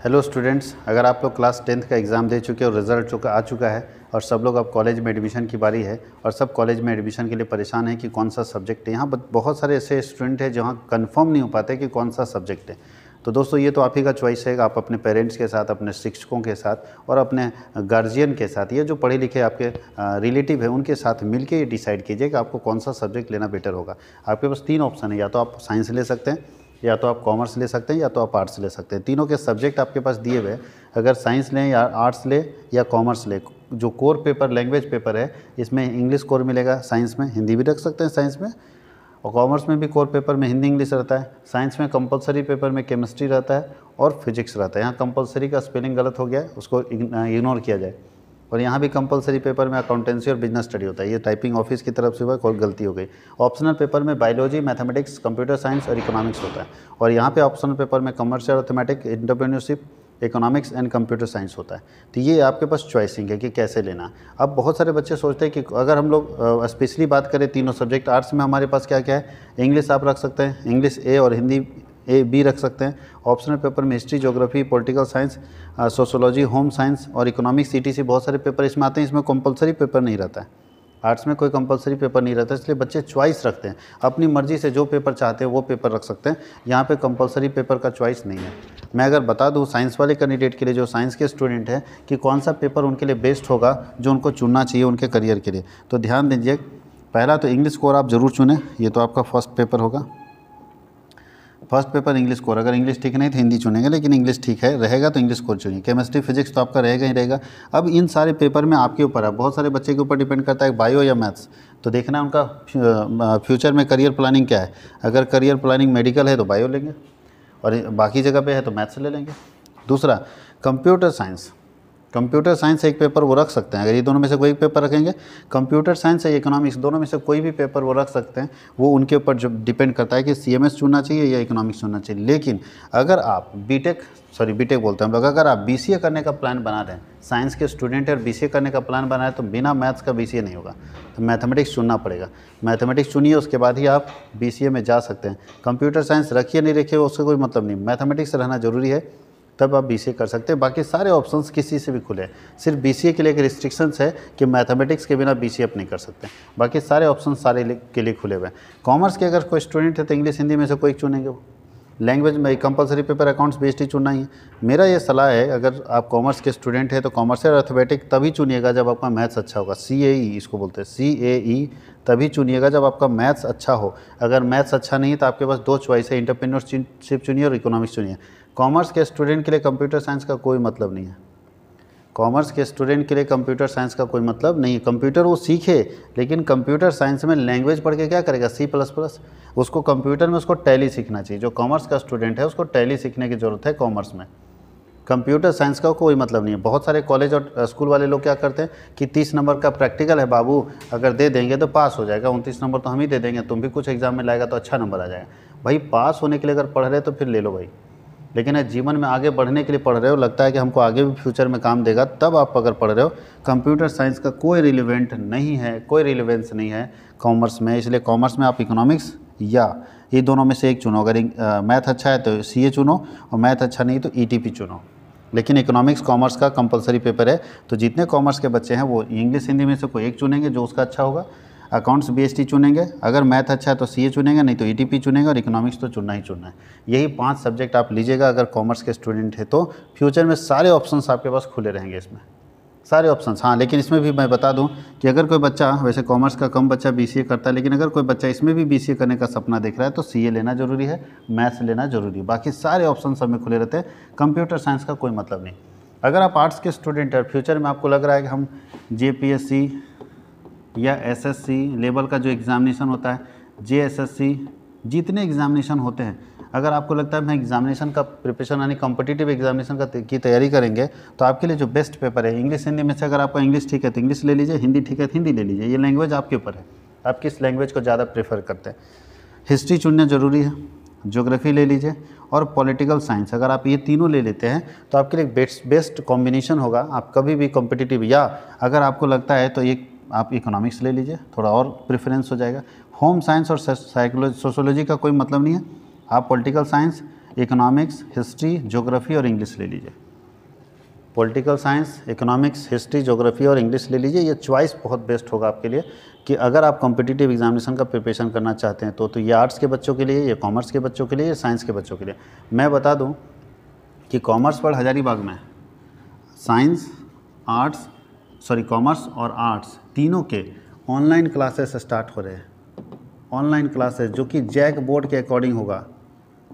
Hello students, अगर आप लोग क्लास 10th का एग्ज़ाम दे चुके हो, रिज़ल्ट आ चुका है और सब लोग अब कॉलेज में एडमिशन की बारी है और सब कॉलेज में एडमिशन के लिए परेशान है कि कौन सा सब्जेक्ट है। यहाँ बहुत सारे ऐसे स्टूडेंट हैं जहाँ कंफर्म नहीं हो पाते कि कौन सा सब्जेक्ट है। तो दोस्तों, ये तो आप ही का चॉइस है। आप अपने पेरेंट्स के साथ, अपने शिक्षकों के साथ और अपने गार्जियन के साथ, ये जो पढ़े लिखे आपके रिलेटिव है उनके साथ मिलके ये डिसाइड कीजिए कि आपको कौन सा सब्जेक्ट लेना बेटर होगा। आपके पास 3 ऑप्शन है, या तो आप साइंस ले सकते हैं, या तो आप कॉमर्स ले सकते हैं, या तो आप आर्ट्स ले सकते हैं। तीनों के सब्जेक्ट आपके पास दिए हुए हैं। अगर साइंस लें या आर्ट्स ले या कॉमर्स ले, जो कोर पेपर लैंग्वेज पेपर है इसमें इंग्लिश कोर मिलेगा, साइंस में हिंदी भी रख सकते हैं साइंस में, और कॉमर्स में भी कोर पेपर में हिंदी इंग्लिश रहता है। साइंस में कंपलसरी पेपर में केमिस्ट्री रहता है और फिजिक्स रहता है। यहाँ कंपलसरी का स्पेलिंग गलत हो गया है, उसको इग्नोर किया जाए। और यहाँ भी कंपलसरी पेपर में अकाउंटेंसी और बिजनेस स्टडी होता है। ये टाइपिंग ऑफिस की तरफ से हुआ, कोई गलती हो गई। ऑप्शनल पेपर में बायोलॉजी, मैथमेटिक्स, कंप्यूटर साइंस और इकोनॉमिक्स होता है। और यहाँ पे ऑप्शनल पेपर में commercial arithmetic, entrepreneurship, economics and computer science होता है। तो ये आपके पास चॉइसिंग है कि कैसे लेना। अब बहुत सारे बच्चे सोचते हैं कि अगर हम लोग स्पेशली बात करें तीनों सब्जेक्ट, आर्ट्स में हमारे पास क्या क्या है, इंग्लिश आप रख सकते हैं, इंग्लिश ए और हिंदी ए बी रख सकते हैं। ऑप्शनल पेपर में history, geography, political science, sociology, home science और इकोनॉमिक्स, ईटीसी बहुत सारे पेपर इसमें आते हैं। इसमें कंपलसरी पेपर नहीं रहता है। आर्ट्स में कोई कंपलसरी पेपर नहीं रहता, इसलिए बच्चे चॉइस रखते हैं। अपनी मर्जी से जो पेपर चाहते हैं वो पेपर रख सकते हैं। यहाँ पे कंपलसरी पेपर का चॉइस नहीं है। मैं अगर बता दूँ साइंस वाले कैंडिडेट के लिए, जो साइंस के स्टूडेंट हैं, कि कौन सा पेपर उनके लिए बेस्ट होगा, जो उनको चुनना चाहिए उनके करियर के लिए, तो ध्यान दीजिए। पहला तो इंग्लिश कोर आप ज़रूर चुनें। ये तो आपका फर्स्ट पेपर होगा। First paper English core. अगर इंग्लिश ठीक नहीं तो हिंदी चुनेंगे, लेकिन इंग्लिश ठीक है रहेगा तो इंग्लिश कोर चुनिए। केमिस्ट्री, फिजिक्स तो आपका रहेगा ही रहेगा। अब इन सारे पेपर में आपके ऊपर है, बहुत सारे बच्चे के ऊपर डिपेंड करता है बायो या मैथ्स। तो देखना है उनका फ्यूचर में करियर प्लानिंग क्या है। अगर करियर प्लानिंग मेडिकल है तो बायो लेंगे, और बाकी जगह पे है तो मैथ्स ले लेंगे। दूसरा, कंप्यूटर साइंस। कंप्यूटर साइंस एक पेपर वो रख सकते हैं। अगर ये दोनों में से कोई पेपर रखेंगे, कंप्यूटर साइंस या इकोनॉमिक्स, दोनों में से कोई भी पेपर वो रख सकते हैं। वो उनके ऊपर जो डिपेंड करता है कि सीएमएस चुनना चाहिए या इकोनॉमिक्स चुनना चाहिए। लेकिन अगर आप बीटेक बोलते हैं हम लोग, अगर आप बीसीए करने का प्लान बना रहे हैं, साइंस के स्टूडेंट है और बीसीए करने का प्लान बना है, तो बिना मैथ्स का बीसीए नहीं होगा। तो मैथमेटिक्स चुनना पड़ेगा। मैथमेटिक्स चुनिए, उसके बाद ही आप बीसीए में जा सकते हैं। कंप्यूटर साइंस रखिए नहीं रखिए उससे कोई मतलब नहीं, मैथमेटिक्स रहना जरूरी है, तब आप बीसीए कर सकते हैं। बाकी सारे ऑप्शंस किसी से भी खुले हैं। सिर्फ बीसीए के लिए एक रिस्ट्रिक्शंस है कि मैथमेटिक्स के बिना बीसीए आप नहीं कर सकते। बाकी सारे ऑप्शन के लिए खुले हुए हैं। कॉमर्स के अगर कोई स्टूडेंट है तो इंग्लिश हिंदी में से कोई चुनेंगे। वो लैंग्वेज में कंपलसरी पेपर अकाउंट्स बीएसटी चुनना ही है। मेरा ये सलाह है, अगर आप कॉमर्स के स्टूडेंट हैं तो कॉमर्शियल अर्थमेटिक तभी चुनिएगा जब आपका मैथ्स अच्छा होगा। CAE इसको बोलते हैं, CAE तभी चुनिएगा जब आपका मैथ्स अच्छा हो। अगर मैथ्स अच्छा नहीं है तो आपके पास 2 चॉइस है, एंटरप्रेन्योरशिप चुनिए और इकोनॉमिक्स चुनिए। कॉमर्स के स्टूडेंट के लिए कंप्यूटर साइंस का कोई मतलब नहीं है। कॉमर्स के स्टूडेंट के लिए कंप्यूटर साइंस का कोई मतलब नहीं है। कंप्यूटर वो सीखे, लेकिन कंप्यूटर साइंस में लैंग्वेज पढ़ के क्या करेगा, C++। उसको कंप्यूटर में उसको टैली सीखना चाहिए। जो कॉमर्स का स्टूडेंट है उसको टैली सीखने की ज़रूरत है कॉमर्स में। कंप्यूटर साइंस का कोई मतलब नहीं है। बहुत सारे कॉलेज और स्कूल वाले लोग क्या करते हैं कि 30 नंबर का प्रैक्टिकल है बाबू, अगर दे देंगे तो पास हो जाएगा। 29 नंबर तो हम ही दे देंगे, तुम भी कुछ एग्जाम में लाएगा तो अच्छा नंबर आ जाएगा। भाई पास होने के लिए अगर पढ़ रहे हो तो फिर ले लो भाई, लेकिन जीवन में आगे बढ़ने के लिए पढ़ रहे हो, लगता है कि हमको आगे भी फ्यूचर में काम देगा, तब आप अगर पढ़ रहे हो। कंप्यूटर साइंस का कोई रिलेवेंट नहीं है, कोई रिलेवेंस नहीं है कॉमर्स में। इसलिए कॉमर्स में आप इकोनॉमिक्स या ये दोनों में से एक चुनो। अगर मैथ अच्छा है तो CA चुनो, और मैथ अच्छा नहीं तो ETP चुनो। लेकिन इकोनॉमिक्स कॉमर्स का कंपलसरी पेपर है, तो जितने कॉमर्स के बच्चे हैं वो इंग्लिश हिंदी में से कोई एक चुनेंगे जो उसका अच्छा होगा। अकाउंट्स BST चुनेंगे, अगर मैथ अच्छा है तो CA चुनेंगे, नहीं तो ETP चुनेंगे, और इकोनॉमिक्स तो चुनना ही चुनना है। यही 5 सब्जेक्ट आप लीजिएगा अगर कॉमर्स के स्टूडेंट है तो। फ्यूचर में सारे ऑप्शंस आपके पास खुले रहेंगे इसमें, सारे ऑप्शंस। हाँ, लेकिन इसमें भी मैं बता दूं कि अगर कोई बच्चा, वैसे कॉमर्स का कम बच्चा BCA करता है, लेकिन अगर कोई बच्चा इसमें भी BCA करने का सपना देख रहा है तो CA लेना जरूरी है, मैथ्स लेना जरूरी है। बाकी सारे ऑप्शन सब में खुले रहते हैं। कंप्यूटर साइंस का कोई मतलब नहीं। अगर आप आर्ट्स के स्टूडेंट हैं, फ्यूचर में आपको लग रहा है कि हम JPSC या SSC लेवल का जो एग्ज़ामिनेशन होता है, JSSC, जितने एग्ज़ामिनेशन होते हैं, अगर आपको लगता है मैं एग्ज़ामिनेशन का प्रिपरेशन यानी कॉम्पिटिटिव एग्ज़ामिनेशन की तैयारी करेंगे, तो आपके लिए जो बेस्ट पेपर है इंग्लिश हिंदी में से, अगर आपका इंग्लिश ठीक है तो इंग्लिश ले लीजिए, हिंदी ठीक है तो हिंदी ले लीजिए। ये लैंग्वेज आपके ऊपर है, आप किस लैंग्वेज को ज़्यादा प्रेफर करते हैं। हिस्ट्री चुनना ज़रूरी है, ज्योग्राफी ले लीजिए, और पॉलिटिकल साइंस। अगर आप ये तीनों ले लेते हैं तो आपके लिए बेस्ट कॉम्बिनेशन होगा। आप कभी भी कॉम्पिटिटिव, या अगर आपको लगता है तो एक आप इकोनॉमिक्स ले लीजिए, थोड़ा और प्रेफरेंस हो जाएगा। होम साइंस और सोशोलॉजी का कोई मतलब नहीं है। आप political science economics, history, geography और इंग्लिश ले लीजिए। Political science, economics, history, geography और इंग्लिश ले लीजिए। ये चॉइस बहुत बेस्ट होगा आपके लिए कि अगर आप कॉम्पिटिटिव एग्जामिनेशन का प्रिपरेशन करना चाहते हैं तो ये आर्ट्स के बच्चों के लिए, ये कॉमर्स के बच्चों के लिए, ये साइंस के बच्चों के लिए। मैं बता दूं कि कॉमर्स वर्ल्ड हजारीबाग में साइंस, आर्ट्स, कॉमर्स और आर्ट्स तीनों के ऑनलाइन क्लासेस स्टार्ट हो रहे हैं। ऑनलाइन क्लासेस जो कि जैक बोर्ड के अकॉर्डिंग होगा।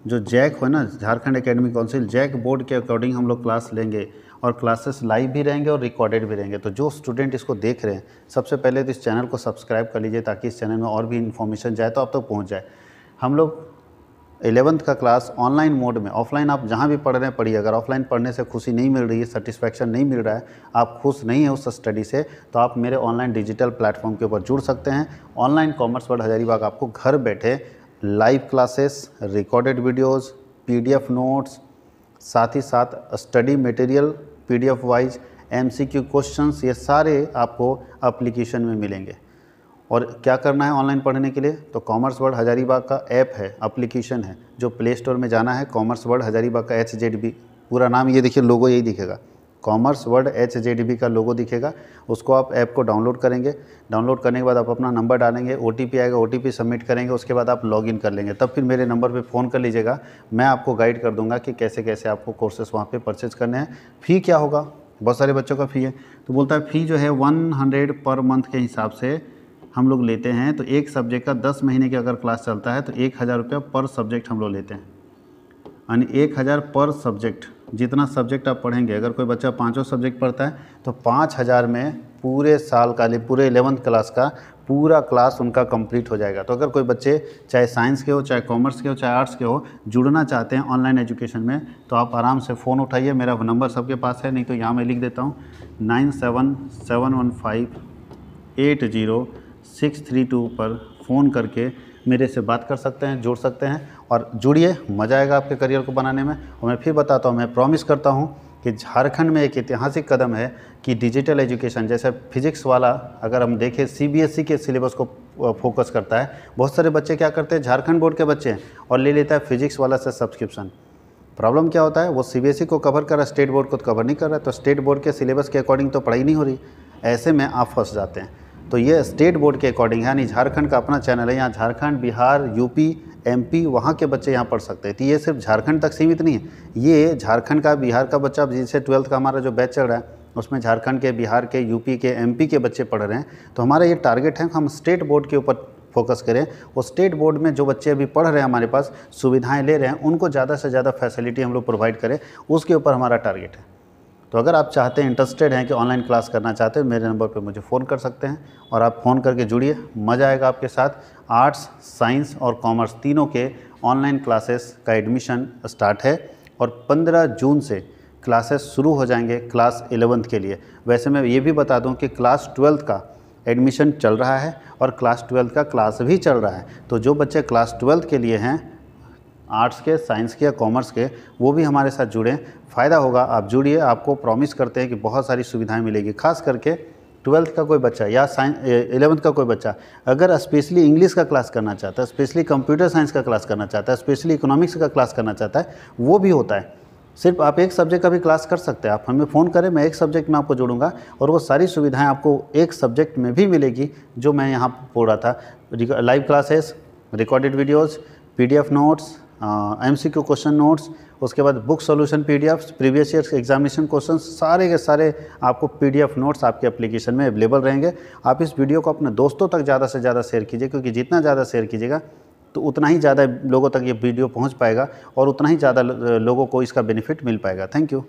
जो जैक हो ना, Jharkhand academic council, JAC board के अकॉर्डिंग हम लोग क्लास लेंगे और क्लासेस लाइव भी रहेंगे और रिकॉर्डेड भी रहेंगे। तो जो स्टूडेंट इसको देख रहे हैं, सबसे पहले तो इस चैनल को सब्सक्राइब कर लीजिए ताकि इस चैनल में और भी इन्फॉर्मेशन जाए तो आप तक पहुंच जाए। हम लोग 11th का क्लास ऑनलाइन मोड में, ऑफलाइन आप जहां भी पढ़ रहे हैं पढ़िए। अगर ऑफलाइन पढ़ने से खुशी नहीं मिल रही है, सेटिस्फैक्शन नहीं मिल रहा है, आप खुश नहीं है उस स्टडी से, तो आप मेरे ऑनलाइन डिजिटल प्लेटफॉर्म के ऊपर जुड़ सकते हैं। ऑनलाइन कॉमर्स वर्ल्ड हजारीबाग आपको घर बैठे live classes, recorded videos, PDF notes, साथ ही साथ study material PDF wise, MCQ questions, ये सारे आपको एप्लीकेशन में मिलेंगे। और क्या करना है ऑनलाइन पढ़ने के लिए, तो कॉमर्स वर्ल्ड हजारीबाग का ऐप है, एप्लीकेशन है, जो प्ले स्टोर में जाना है। कॉमर्स वर्ल्ड हजारीबाग का HZB पूरा नाम, ये देखिए लोगो यही दिखेगा, कॉमर्स वर्ल्ड HZB का लोगो दिखेगा। उसको आप ऐप को डाउनलोड करेंगे। डाउनलोड करने के बाद आप अपना नंबर डालेंगे, OTP आएगा, OTP सबमिट करेंगे, उसके बाद आप लॉगिन कर लेंगे। तब फिर मेरे नंबर पे फ़ोन कर लीजिएगा, मैं आपको गाइड कर दूंगा कि कैसे कैसे आपको कोर्सेस वहाँ पे परचेज़ करने हैं। फ़ी क्या होगा, बहुत सारे बच्चों का फ़ी है, तो बोलता है फ़ी जो है 100 पर मंथ के हिसाब से हम लोग लेते हैं। तो एक सब्जेक्ट का 10 महीने की अगर क्लास चलता है तो 1000 रुपया पर सब्जेक्ट हम लोग लेते हैं। यानी 1000 पर सब्जेक्ट, जितना सब्जेक्ट आप पढ़ेंगे। अगर कोई बच्चा 5 सब्जेक्ट पढ़ता है तो 5000 में पूरे साल का, पूरे 11th क्लास का पूरा क्लास उनका कंप्लीट हो जाएगा। तो अगर कोई बच्चे चाहे साइंस के हो, चाहे कॉमर्स के हो, चाहे आर्ट्स के हो, जुड़ना चाहते हैं ऑनलाइन एजुकेशन में, तो आप आराम से फ़ोन उठाइए। मेरा नंबर सबके पास है, नहीं तो यहाँ मैं लिख देता हूँ 9771580632 पर फ़ोन करके मेरे से बात कर सकते हैं, जुड़ सकते हैं। और जुड़िए, मज़ा आएगा आपके करियर को बनाने में। और मैं फिर बताता हूँ, मैं प्रॉमिस करता हूँ कि झारखंड में एक ऐतिहासिक कदम है कि डिजिटल एजुकेशन, जैसे फिजिक्स वाला अगर हम देखें CBSE के सिलेबस को फोकस करता है। बहुत सारे बच्चे क्या करते हैं, झारखंड बोर्ड के बच्चे हैं और ले लेता है फिजिक्स वाला से सब्सक्रिप्शन। प्रॉब्लम क्या होता है, वो CBSE को कवर कर रहा है, स्टेट बोर्ड को कवर नहीं कर रहा है, तो स्टेट बोर्ड के सिलेबस के अकॉर्डिंग तो पढ़ाई नहीं हो रही। ऐसे में आप फंस जाते हैं। तो ये स्टेट बोर्ड के अकॉर्डिंग है, यानी झारखंड का अपना चैनल है। यहाँ झारखंड, बिहार, UP, MP वहाँ के बच्चे यहाँ पढ़ सकते हैं। तो ये सिर्फ झारखंड तक सीमित नहीं है, ये झारखंड का, बिहार का बच्चा, जिससे 12th का हमारा जो बैच चल रहा है उसमें झारखंड के, बिहार के, UP के, MP के बच्चे पढ़ रहे हैं। तो हमारा ये टारगेट है हम स्टेट बोर्ड के ऊपर फोकस करें। और स्टेट बोर्ड में जो बच्चे अभी पढ़ रहे हैं, हमारे पास सुविधाएँ ले रहे हैं, उनको ज़्यादा से ज़्यादा फैसिलिटी हम लोग प्रोवाइड करें, उसके ऊपर हमारा टारगेट है। तो अगर आप चाहते हैं, इंटरेस्टेड हैं कि ऑनलाइन क्लास करना चाहते हैं, मेरे नंबर पे मुझे फ़ोन कर सकते हैं और आप फ़ोन करके जुड़िए, मज़ा आएगा आपके साथ। आर्ट्स, साइंस और कॉमर्स तीनों के ऑनलाइन क्लासेस का एडमिशन स्टार्ट है और 15 जून से क्लासेस शुरू हो जाएंगे क्लास 11th के लिए। वैसे मैं ये भी बता दूं कि क्लास 12th का एडमिशन चल रहा है और क्लास 12th का क्लास भी चल रहा है। तो जो बच्चे क्लास 12th के लिए हैं, आर्ट्स के, साइंस के या कॉमर्स के, वो भी हमारे साथ जुड़ें, फ़ायदा होगा। आप जुड़िए, आपको प्रॉमिस करते हैं कि बहुत सारी सुविधाएं मिलेगी। खास करके 12th का कोई बच्चा या 11th का कोई बच्चा अगर स्पेशली इंग्लिश का क्लास करना चाहता है, स्पेशली कंप्यूटर साइंस का क्लास करना चाहता है, स्पेशली इकोनॉमिक्स का क्लास करना चाहता है, वो भी होता है। सिर्फ आप एक सब्जेक्ट का भी क्लास कर सकते हैं। आप हमें फ़ोन करें, मैं एक सब्जेक्ट में आपको जोड़ूंगा और वो सारी सुविधाएं आपको एक सब्जेक्ट में भी मिलेगी जो मैं यहाँ बोल रहा था। Live classes, recorded videos, PDF notes, MCQ question notes, उसके बाद book solution PDFs, previous year examination question, सारे के सारे आपको PDF नोट्स आपके एप्लीकेशन में अवेलेबल रहेंगे। आप इस वीडियो को अपने दोस्तों तक ज़्यादा से ज़्यादा शेयर कीजिए, क्योंकि जितना ज़्यादा शेयर कीजिएगा तो उतना ही ज़्यादा लोगों तक ये वीडियो पहुंच पाएगा और उतना ही ज़्यादा लोगों को इसका बेनिफिट मिल पाएगा। Thank you.